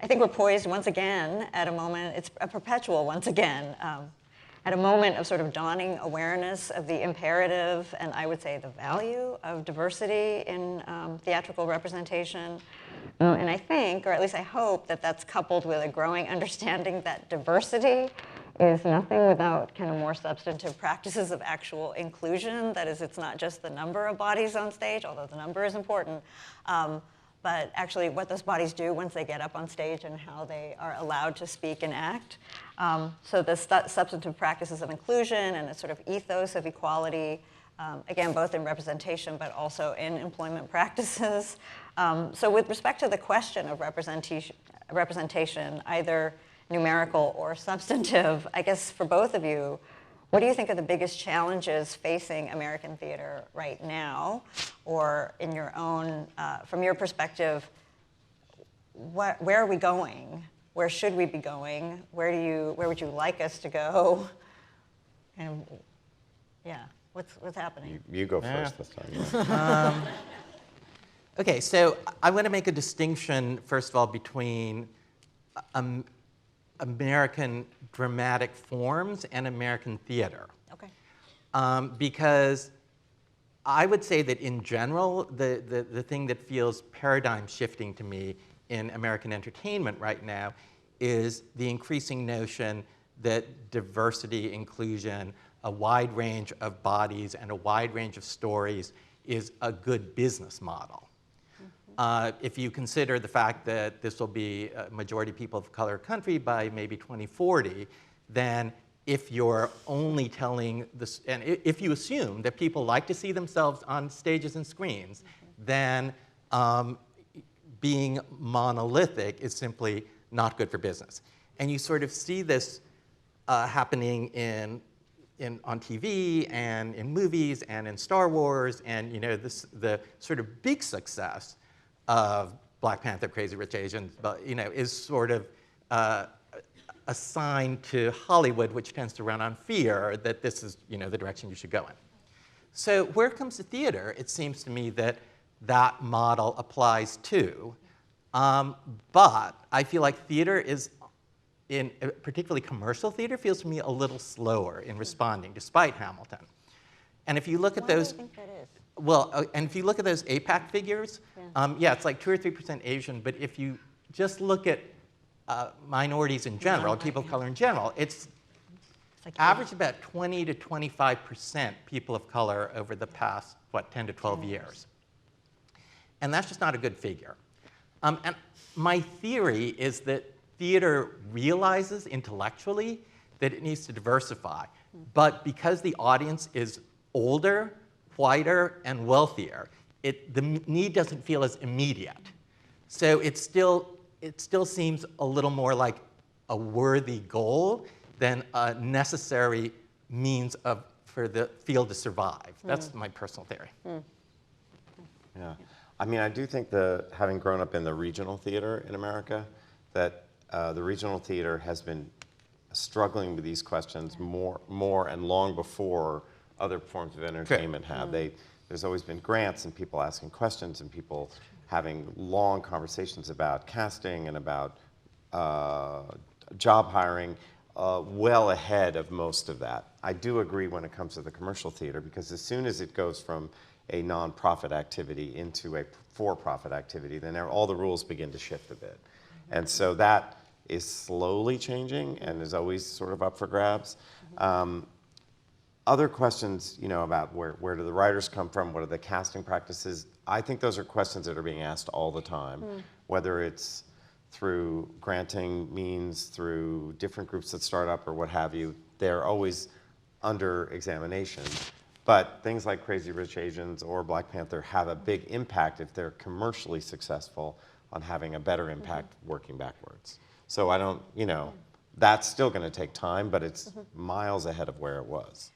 I think we're poised once again at a moment, it's a perpetual once again, at a moment of sort of dawning awareness of the imperative and I would say the value of diversity in theatrical representation. And I think, or at least I hope, that that's coupled with a growing understanding that diversity is nothing without kind of more substantive practices of actual inclusion. That is, it's not just the number of bodies on stage, although the number is important, but actually what those bodies do once they get up on stage and how they are allowed to speak and act. So the substantive practices of inclusion and a sort of ethos of equality, again, both in representation but also in employment practices. So with respect to the question of representation, either numerical or substantive, I guess for both of you, what do you think are the biggest challenges facing American theater right now? Or in your own, from your perspective, where are we going? Where should we be going? Where would you like us to go? And yeah, what's happening? You go first this time. Okay, so I want to make a distinction, first of all, between American dramatic forms and American theater. Okay. Because I would say that in general, the thing that feels paradigm shifting to me in American entertainment right now is the increasing notion that diversity, inclusion, a wide range of bodies and a wide range of stories is a good business model. If you consider the fact that this will be a majority people of color country by maybe 2040, then if you're only telling this, and if you assume that people like to see themselves on stages and screens, then being monolithic is simply not good for business. And you sort of see this happening on TV and in movies and in Star Wars, and the sort of big success of Black Panther, Crazy Rich Asians, but is sort of assigned to Hollywood, which tends to run on fear that this is the direction you should go in. So where it comes to theater, it seems to me that that model applies too. But I feel like theater is, particularly commercial theater, feels to me a little slower in responding, despite Hamilton. And if you look at those, why do you think that is? Well, and if you look at those APAC figures, yeah, it's like 2 or 3% Asian. But if you just look at minorities in general, people of color in general, it's like averaged about 20 to 25% people of color over the past, 10 to 12 years. And that's just not a good figure. And my theory is that theater realizes intellectually that it needs to diversify. But because the audience is older, whiter, and wealthier, the need doesn't feel as immediate. So it still seems a little more like a worthy goal than a necessary means for the field to survive. That's my personal theory. Yeah. I mean, I do think having grown up in the regional theater in America, that the regional theater has been struggling with these questions more and long before other forms of entertainment have. There's always been grants and people asking questions and people having long conversations about casting and about job hiring well ahead of most of that. I do agree when it comes to the commercial theater, because as soon as it goes from a nonprofit activity into a for-profit activity, then all the rules begin to shift a bit. And so that is slowly changing and is always sort of up for grabs. Other questions, about where do the writers come from, what are the casting practices, I think those are questions that are being asked all the time, whether it's through granting means, through different groups that start up or what have you. They're always under examination. But things like Crazy Rich Asians or Black Panther have a big impact if they're commercially successful on having a better impact working backwards. So I don't, that's still going to take time, but it's miles ahead of where it was.